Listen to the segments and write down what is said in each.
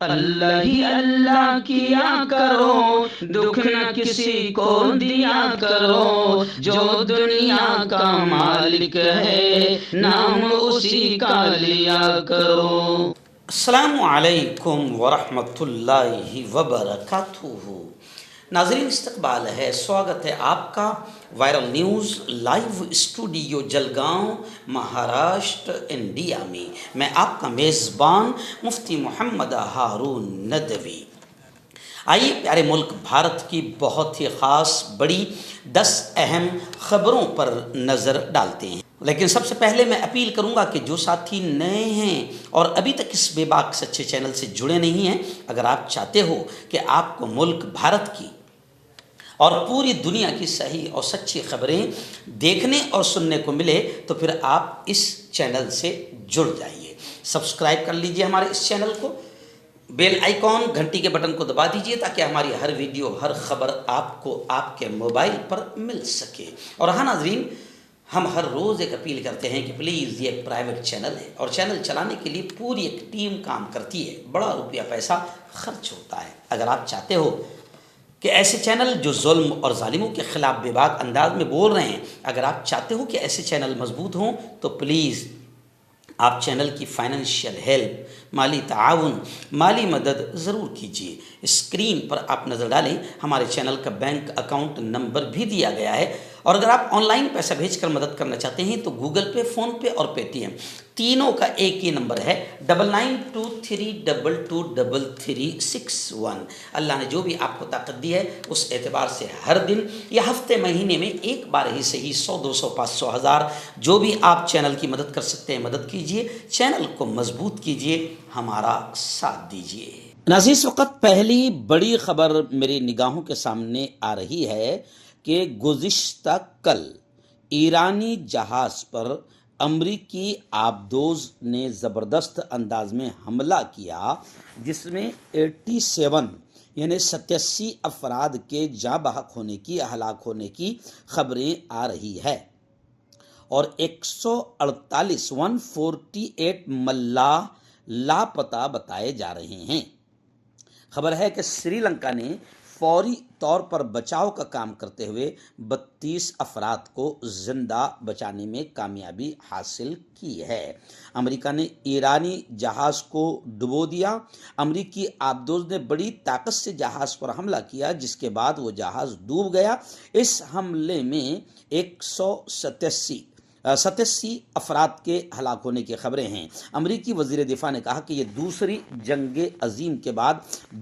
اللہ ہی اللہ کیا کرو، دکھ نہ کسی کو دیا کرو، جو دنیا کا مالک ہے نام اسی کا لیا کرو۔ السلام علیکم ورحمۃ اللہ وبرکاتہ۔ ناظرین، استقبال ہے، سواگت ہے آپ کا viral news live studio Jalgaon, Maharashtra, India میں۔ میں آپ کا میزبان مفتی محمد ہارون ندوی۔ آئیے پیارے ملک بھارت کی بہت ہی خاص بڑی 10 اہم خبروں پر نظر ڈالتے ہیں۔ لیکن سب سے پہلے میں اپیل کروں گا کہ جو ساتھی نئے ہیں اور ابھی تک اس بے باک سچے چینل سے جڑے نہیں ہیں، اگر آپ چاہتے ہو کہ آپ کو ملک بھارت کی اور پوری دنیا کی صحیح اور سچی خبریں دیکھنے اور سننے کو ملے تو پھر آپ اس چینل سے جڑ جائیے۔ سبسکرائب کر لیجئے ہمارے اس چینل کو، بیل آئیکن گھنٹی کے بٹن کو دبا دیجئے تاکہ ہماری ہر ویڈیو، ہر خبر آپ کو آپ کے موبائل پر مل سکے۔ اور ہاں ناظرین، ہم ہر روز ایک اپیل کرتے ہیں کہ پلیز یہ ایک پرائیویٹ چینل ہے اور چینل چلانے کے لیے پوری ایک ٹیم کام کرتی ہے، بڑا روپیہ پیسہ خرچ ہوتا ہے۔ اگر آپ چاہتے ہو کہ ایسے چینل جو ظلم اور ظالموں کے خلاف بے باک انداز میں بول رہے ہیں، اگر آپ چاہتے ہو کہ ایسے چینل مضبوط ہوں تو پلیز آپ چینل کی فائنینشیل ہیلپ، مالی تعاون، مالی مدد ضرور کیجیے۔ اسکرین پر آپ نظر ڈالیں، ہمارے چینل کا بینک اکاؤنٹ نمبر بھی دیا گیا ہے، اور اگر آپ آن لائن پیسہ بھیج کر مدد کرنا چاہتے ہیں تو گوگل پے، فون پے اور پے ٹی ایم تینوں کا ایک ہی نمبر ہے 9923223361۔ اللہ نے جو بھی آپ کو طاقت دی ہے اس اعتبار سے ہر دن یا ہفتے مہینے میں ایک بار ہی صحیح 100، 200، 500، 1000 جو بھی آپ چینل کی مدد کر سکتے ہیں مدد کیجیے، چینل کو مضبوط کیجیے، ہمارا ساتھ دیجیے۔ ناظرین، اس وقت پہلی بڑی خبر میری نگاہوں کے سامنے آ رہی ہے کہ گزشتہ کل ایرانی جہاز پر امریکی آبدوز نے زبردست انداز میں حملہ کیا، جس میں 87 یعنی 87 افراد کے جاں بحق ہونے کی، ہلاک ہونے کی خبریں آ رہی ہے، اور 148 ملاح لاپتہ بتائے جا رہے ہیں۔ خبر ہے کہ سری لنکا نے فوری طور پر بچاؤ کا کام کرتے ہوئے 32 افراد کو زندہ بچانے میں کامیابی حاصل کی ہے۔ امریکہ نے ایرانی جہاز کو ڈبو دیا۔ امریکی آبدوز نے بڑی طاقت سے جہاز پر حملہ کیا، جس کے بعد وہ جہاز ڈوب گیا۔ اس حملے میں 187 افراد کے ہلاک ہونے کی خبریں ہیں۔ امریکی وزیر دفاع نے کہا کہ یہ دوسری جنگ عظیم کے بعد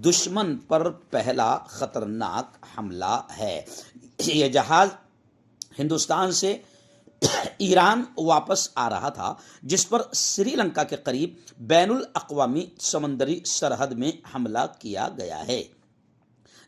دشمن پر پہلا خطرناک حملہ ہے۔ یہ جہاز ہندوستان سے ایران واپس آ رہا تھا، جس پر سری لنکا کے قریب بین الاقوامی سمندری سرحد میں حملہ کیا گیا ہے۔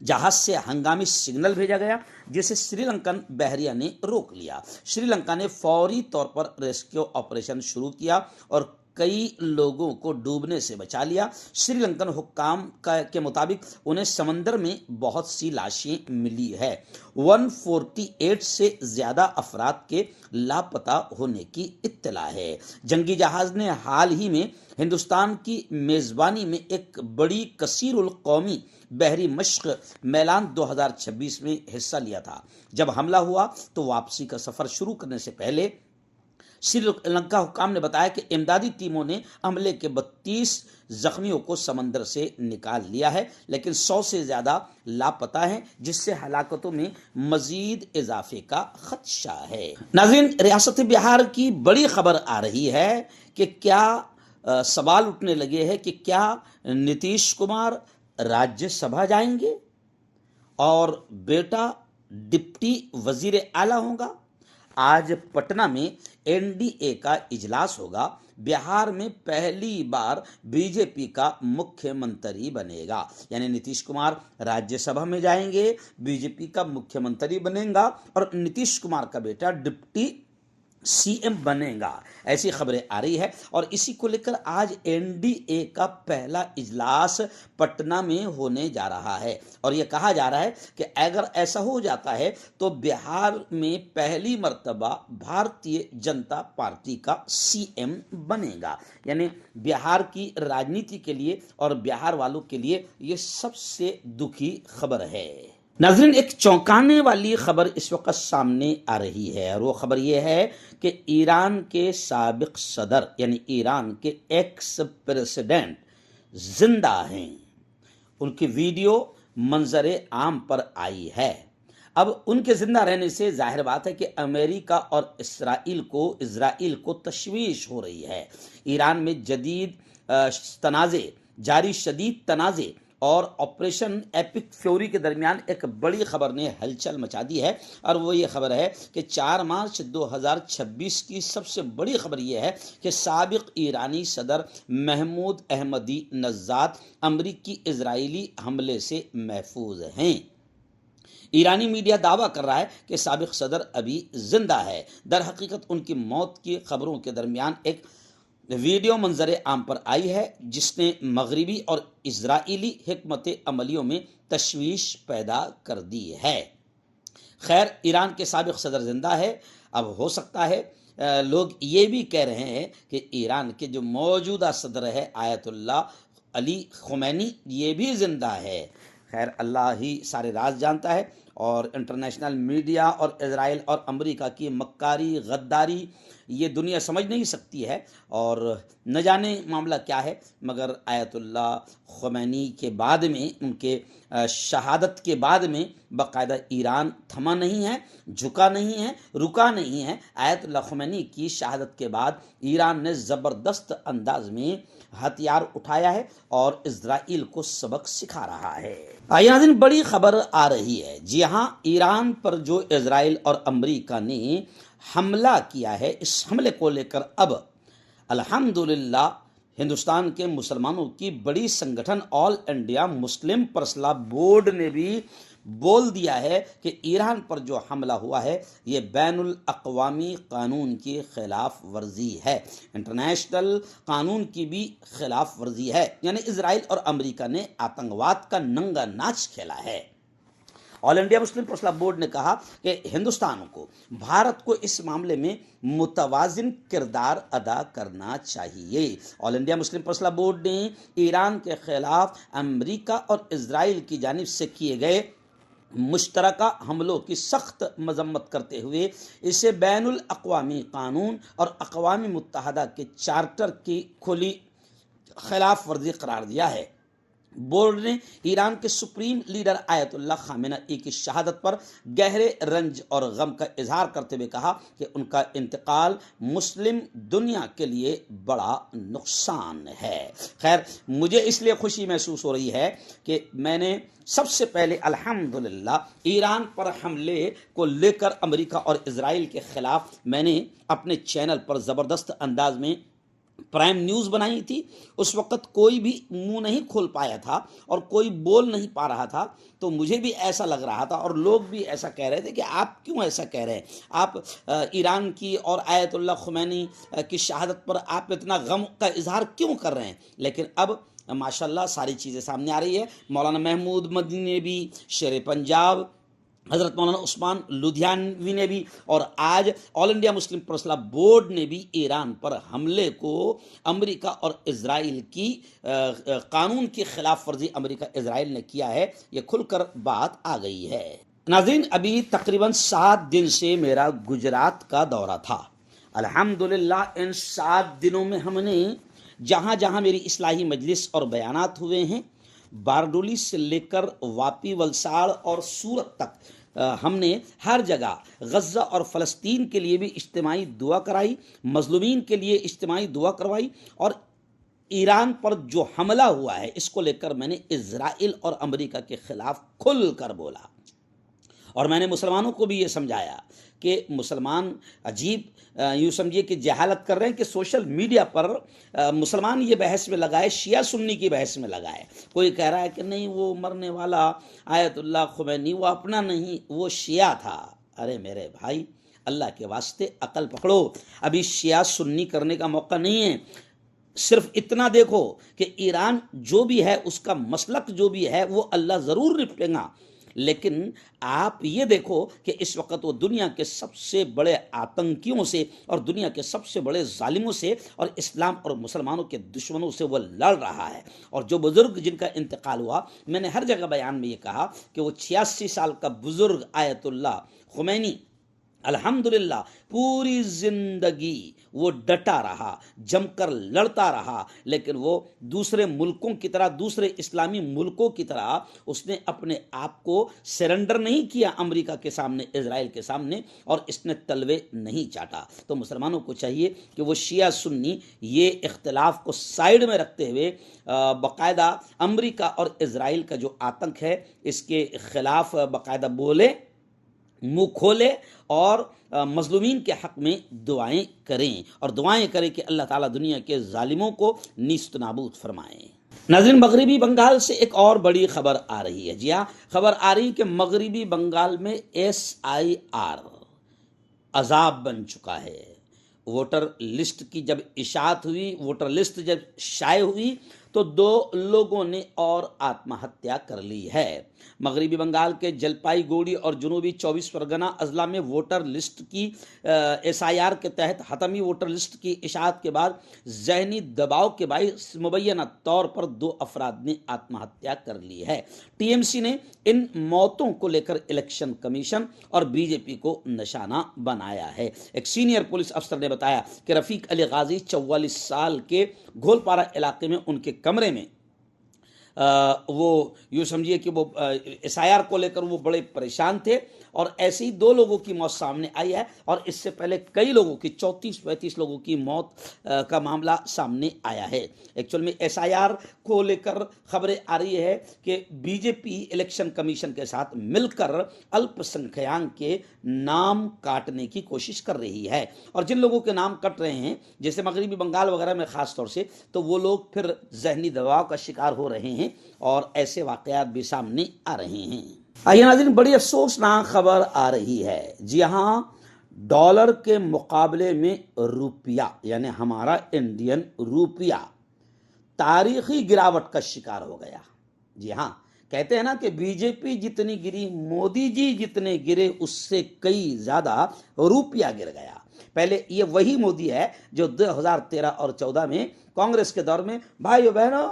جہاز سے ہنگامی سگنل بھیجا گیا، جسے سری لنکن بحریہ نے روک لیا۔ سری لنکا نے فوری طور پر ریسکیو آپریشن شروع کیا اور کئی لوگوں کو ڈوبنے سے بچا لیا۔ سری لنکن حکام کے مطابق انہیں سمندر میں بہت سی لاشیں ملی ہے۔ 148 سے زیادہ افراد کے لاپتہ ہونے کی اطلاع ہے۔ جنگی جہاز نے حال ہی میں ہندوستان کی میزبانی میں ایک بڑی کثیر القومی بحری مشق میلان 2026 میں حصہ لیا تھا۔ جب حملہ ہوا تو واپسی کا سفر شروع کرنے سے پہلے سری لنکا حکام نے بتایا کہ امدادی ٹیموں نے حملے کے 32 زخمیوں کو سمندر سے نکال لیا ہے، لیکن 100 سے زیادہ لاپتہ ہیں، جس سے ہلاکتوں میں مزید اضافے کا خدشہ ہے۔ ناظرین، ریاست بہار کی بڑی خبر آ رہی ہے کہ کیا سوال اٹھنے لگے ہیں کہ کیا نتیش کمار راجیہ سبھا جائیں گے اور بیٹا ڈپٹی وزیر اعلیٰ ہوگا؟ آج پٹنہ میں این ڈی اے کا اجلاس ہوگا۔ بہار میں پہلی بار بی جے پی کا مکھیہ منتری بنے گا، یعنی نتیش کمار راجیہ سبھا میں جائیں گے، بی جے پی کا مکھیہ منتری بنے گا، اور نتیش کمار کا بیٹا ڈپٹی سی ایم بنے گا، ایسی خبریں آ رہی ہے۔ اور اسی کو لے کر آج NDA کا پہلا اجلاس پٹنہ میں ہونے جا رہا ہے، اور یہ کہا جا رہا ہے کہ اگر ایسا ہو جاتا ہے تو بہار میں پہلی مرتبہ بھارتیہ جنتا پارٹی کا CM بنے گا۔ یعنی بہار کی راجنیتی کے لیے اور بہار والوں کے لیے یہ سب سے دکھی خبر ہے۔ ناظرین، ایک چونکانے والی خبر اس وقت سامنے آ رہی ہے، اور وہ خبر یہ ہے کہ ایران کے سابق صدر یعنی ایران کے ایکس پریزیڈنٹ زندہ ہیں۔ ان کی ویڈیو منظر عام پر آئی ہے۔ اب ان کے زندہ رہنے سے ظاہر بات ہے کہ امریکہ اور اسرائیل کو تشویش ہو رہی ہے۔ ایران میں شدید تنازع اور آپریشن ایپک فیوری کے درمیان ایک بڑی خبر نے ہلچل مچا دی ہے، اور وہ یہ خبر ہے کہ 4 مارچ 2026 کی سب سے بڑی خبر یہ ہے کہ سابق ایرانی صدر محمود احمدی نژاد امریکی اسرائیلی حملے سے محفوظ ہیں۔ ایرانی میڈیا دعویٰ کر رہا ہے کہ سابق صدر ابھی زندہ ہے۔ در حقیقت ان کی موت کی خبروں کے درمیان ایک ویڈیو منظر عام پر آئی ہے جس نے مغربی اور اسرائیلی حکمت عملیوں میں تشویش پیدا کر دی ہے۔ خیر، ایران کے سابق صدر زندہ ہے۔ اب ہو سکتا ہے لوگ یہ بھی کہہ رہے ہیں کہ ایران کے جو موجودہ صدر ہے آیت اللہ علی خمینی، یہ بھی زندہ ہے۔ خیر، اللہ ہی سارے راز جانتا ہے، اور انٹرنیشنل میڈیا اور اسرائیل اور امریکہ کی مکاری غداری یہ دنیا سمجھ نہیں سکتی ہے، اور نہ جانے معاملہ کیا ہے، مگر آیت اللہ خمینی کے بعد میں، ان کے شہادت کے بعد میں باقاعدہ ایران تھما نہیں ہے، جھکا نہیں ہے، رکا نہیں ہے۔ آیت اللہ خمینی کی شہادت کے بعد ایران نے زبردست انداز میں ہتھیار اٹھایا ہے اور اسرائیل کو سبق سکھا رہا ہے۔ ناظرین، بڑی خبر آ رہی ہے۔ جی ہاں، ایران پر جو اسرائیل اور امریکہ نے حملہ کیا ہے، اس حملے کو لے کر اب الحمدللہ ہندوستان کے مسلمانوں کی بڑی سنگٹھن آل انڈیا مسلم پرسنل بورڈ نے بھی بول دیا ہے کہ ایران پر جو حملہ ہوا ہے یہ بین الاقوامی قانون کی خلاف ورزی ہے، انٹرنیشنل قانون کی بھی خلاف ورزی ہے۔ یعنی اسرائیل اور امریکہ نے آتنکواد کا ننگا ناچ کھیلا ہے۔ آل انڈیا مسلم پرسنل بورڈ نے کہا کہ ہندوستان کو بھارت کو اس معاملے میں متوازن کردار ادا کرنا چاہیے۔ آل انڈیا مسلم پرسنل بورڈ نے ایران کے خلاف امریکہ اور اسرائیل کی جانب سے کیے گئے مشترکہ حملوں کی سخت مذمت کرتے ہوئے اسے بین الاقوامی قانون اور اقوام متحدہ کے چارٹر کی کھلی خلاف ورزی قرار دیا ہے۔ بورڈ نے ایران کے سپریم لیڈر آیت اللہ خامنہ کی شہادت پر گہرے رنج اور غم کا اظہار کرتے ہوئے کہا کہ ان کا انتقال مسلم دنیا کے لیے بڑا نقصان ہے۔ خیر، مجھے اس لیے خوشی محسوس ہو رہی ہے کہ میں نے سب سے پہلے الحمدللہ ایران پر حملے کو لے کر امریکہ اور اسرائیل کے خلاف میں نے اپنے چینل پر زبردست انداز میں پرائم نیوز بنائی تھی۔ اس وقت کوئی بھی منہ نہیں کھول پایا تھا اور کوئی بول نہیں پا رہا تھا، تو مجھے بھی ایسا لگ رہا تھا اور لوگ بھی ایسا کہہ رہے تھے کہ آپ کیوں ایسا کہہ رہے ہیں، آپ ایران کی اور آیت اللہ خمینی کی شہادت پر آپ اتنا غم کا اظہار کیوں کر رہے ہیں۔ لیکن اب ماشاءاللہ ساری چیزیں سامنے آ رہی ہے۔ مولانا محمود مدنی نے بھی، شیر پنجاب حضرت مولانا عثمان لدھیانوی نے بھی، اور آج آل انڈیا مسلم پرسنل بورڈ نے بھی ایران پر حملے کو امریکہ اور اسرائیل کی قانون کی خلاف ورزی امریکہ اسرائیل نے کیا ہے، یہ کھل کر بات آ گئی ہے۔ ناظرین، ابھی تقریباً 7 دن سے میرا گجرات کا دورہ تھا۔ الحمدللہ ان 7 دنوں میں ہم نے جہاں جہاں میری اصلاحی مجلس اور بیانات ہوئے ہیں، باردولی سے لے کر واپی، ولساڑ اور سورت تک، ہم نے ہر جگہ غزہ اور فلسطین کے لیے بھی اجتماعی دعا کرائی، مظلومین کے لیے اجتماعی دعا کروائی، اور ایران پر جو حملہ ہوا ہے اس کو لے کر میں نے اسرائیل اور امریکہ کے خلاف کھل کر بولا، اور میں نے مسلمانوں کو بھی یہ سمجھایا کہ مسلمان عجیب یوں سمجھیے کہ جہالت کر رہے ہیں کہ سوشل میڈیا پر مسلمان یہ بحث میں لگائے، شیعہ سنی کی بحث میں لگائے۔ کوئی کہہ رہا ہے کہ نہیں، وہ مرنے والا آیت اللہ خمینی وہ اپنا نہیں، وہ شیعہ تھا۔ ارے میرے بھائی، اللہ کے واسطے عقل پکڑو، ابھی شیعہ سنی کرنے کا موقع نہیں ہے۔ صرف اتنا دیکھو کہ ایران جو بھی ہے اس کا مسلک جو بھی ہے وہ اللہ ضرور نپٹے گا، لیکن آپ یہ دیکھو کہ اس وقت وہ دنیا کے سب سے بڑے آتنکیوں سے اور دنیا کے سب سے بڑے ظالموں سے اور اسلام اور مسلمانوں کے دشمنوں سے وہ لڑ رہا ہے۔ اور جو بزرگ جن کا انتقال ہوا، میں نے ہر جگہ بیان میں یہ کہا کہ وہ 86 سال کا بزرگ آیت اللہ خمینی الحمدللہ پوری زندگی وہ ڈٹا رہا، جم کر لڑتا رہا، لیکن وہ دوسرے ملکوں کی طرح، دوسرے اسلامی ملکوں کی طرح اس نے اپنے آپ کو سرنڈر نہیں کیا امریکہ کے سامنے، اسرائیل کے سامنے، اور اس نے تلوے نہیں چاٹا۔ تو مسلمانوں کو چاہیے کہ وہ شیعہ سنی یہ اختلاف کو سائیڈ میں رکھتے ہوئے باقاعدہ امریکہ اور اسرائیل کا جو آتنک ہے اس کے خلاف باقاعدہ بولے، منہ کھولے اور مظلومین کے حق میں دعائیں کریں، اور دعائیں کریں کہ اللہ تعالیٰ دنیا کے ظالموں کو نیست نابود فرمائیں۔ ناظرین، مغربی بنگال سے ایک اور بڑی خبر آ رہی ہے۔ جی ہاں، خبر آ رہی ہے کہ مغربی بنگال میں SIR عذاب بن چکا ہے۔ ووٹر لسٹ کی جب اشاعت ہوئی، ووٹر لسٹ جب شائع ہوئی تو 2 لوگوں نے اور آتم ہتیا کر لی ہے۔ مغربی بنگال کے جلپائی گوڑی اور جنوبی 24 پرگنہ اضلاع میں ووٹر لسٹ کی SIR کے تحت حتمی ووٹر لسٹ کی اشاعت کے بعد ذہنی دباؤ کے باعث مبینہ طور پر 2 افراد نے آتم ہتیا کر لی ہے۔ TMC نے ان موتوں کو لے کر الیکشن کمیشن اور BJP کو نشانہ بنایا ہے۔ ایک سینئر پولیس افسر نے بتایا کہ رفیق علی غازی 44 سال کے گھول پارا علاقے میں ان کے کمرے میں وہ یوں سمجھیے کہ وہ SIR کو لے کر وہ بڑے پریشان تھے، اور ایسے ہی 2 لوگوں کی موت سامنے آئی ہے، اور اس سے پہلے کئی لوگوں کی 34-35 لوگوں کی موت کا معاملہ سامنے آیا ہے۔ ایکچوئل میں SIR کو لے کر خبریں آ رہی ہے کہ BJP الیکشن کمیشن کے ساتھ مل کر الپ سنکھیان کے نام کاٹنے کی کوشش کر رہی ہے، اور جن لوگوں کے نام کٹ رہے ہیں جیسے مغربی بنگال وغیرہ میں خاص طور سے، تو وہ لوگ پھر ذہنی دباؤ کا شکار ہو رہے ہیں، اور ایسے واقعات بھی سامنے آ رہے ہیں۔ آئیے ناظرین، بڑی افسوسناک خبر آ رہی ہے۔ جی ہاں، ڈالر کے مقابلے میں روپیہ یعنی ہمارا انڈین روپیہ تاریخی گراوٹ کا شکار ہو گیا۔ جی ہاں، کہتے ہیں نا کہ BJP جتنی گری، مودی جی جتنے گرے اس سے کئی زیادہ روپیہ گر گیا۔ پہلے یہ وہی مودی ہے جو 2013 اور 14 میں کانگریس کے دور میں بھائیو بہنوں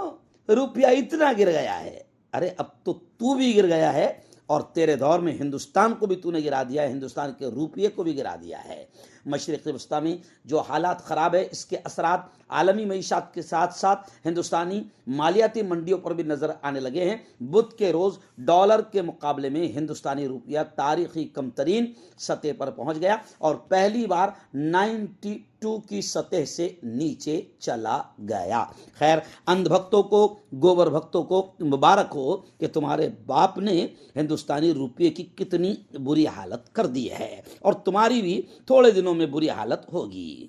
روپیہ اتنا گر گیا ہے۔ ارے اب تو بھی گر گیا ہے، اور تیرے دور میں ہندوستان کو بھی تو نے گرا دیا ہے، ہندوستان کے روپیے کو بھی گرا دیا ہے۔ مشرق وسطیٰ میں جو حالات خراب ہے اس کے اثرات عالمی معیشت کے ساتھ ساتھ ہندوستانی مالیاتی منڈیوں پر بھی نظر آنے لگے ہیں۔ بدھ کے روز ڈالر کے مقابلے میں ہندوستانی روپیہ تاریخی کم ترین سطح پر پہنچ گیا، اور پہلی بار 92 کی سطح سے نیچے چلا گیا۔ خیر، اندھ بھکتوں کو، گوبر بھکتوں کو مبارک ہو کہ تمہارے باپ نے ہندوستانی روپیے کی کتنی بری حالت کر دی ہے، اور تمہاری بھی تھوڑے دنوں میں بری حالت ہوگی۔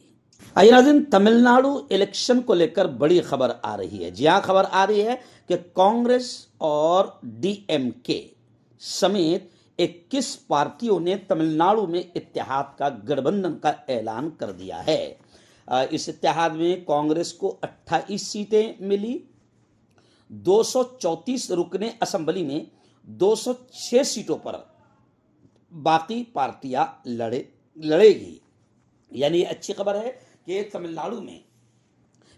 آئیے ناظرین، تمل ناڈو الیکشن کو لے کر بڑی خبر آ رہی ہے۔ جی ہاں، خبر آ رہی ہے کہ کانگریس اور DMK سمیت 21 پارٹیوں نے تمل ناڈو میں اتحاد کا گٹھ بندھن کا اعلان کر دیا ہے۔ اس اتحاد میں کانگریس کو 28 سیٹیں ملی، 234 رکن اسمبلی میں 206 سیٹوں پر باقی پارٹیاں لڑے گی۔ یعنی یہ اچھی خبر ہے کہ تمل ناڈو میں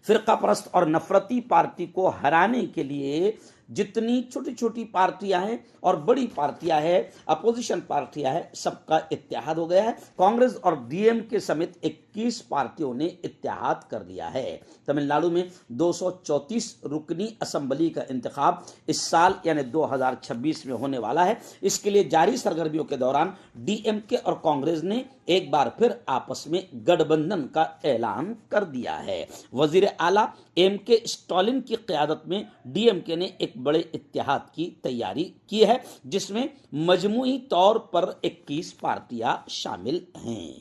فرقہ پرست اور نفرتی پارٹی کو ہرانے کے لیے جتنی چھوٹی چھوٹی پارٹیاں ہیں اور بڑی پارٹیاں ہیں، اپوزیشن پارٹیاں ہیں، سب کا اتحاد ہو گیا ہے۔ کانگریس اور DMK سمیت 21 پارٹیوں نے اتحاد کر لیا ہے۔ تمل ناڈو میں 234 رکنی اسمبلی کا انتخاب اس سال یعنی 2026 میں ہونے والا ہے۔ اس کے لیے جاری سرگرمیوں کے دوران DMK اور کانگریس نے ایک بار پھر آپس میں گٹھ بندھن کا اعلان کر دیا ہے۔ وزیر اعلیٰ MK اسٹالن کی قیادت میں DMK نے ایک بڑے اتحاد کی تیاری کی ہے، جس میں مجموعی طور پر 21 پارٹیاں شامل ہیں۔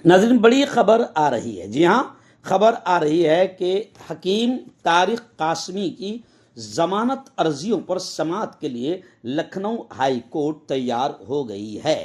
ناظرین، بڑی خبر آ رہی ہے۔ جی ہاں، خبر آ رہی ہے کہ حکیم طارق قاسمی کی ضمانت عرضیوں پر سماعت کے لیے لکھنؤ ہائی کورٹ تیار ہو گئی ہے۔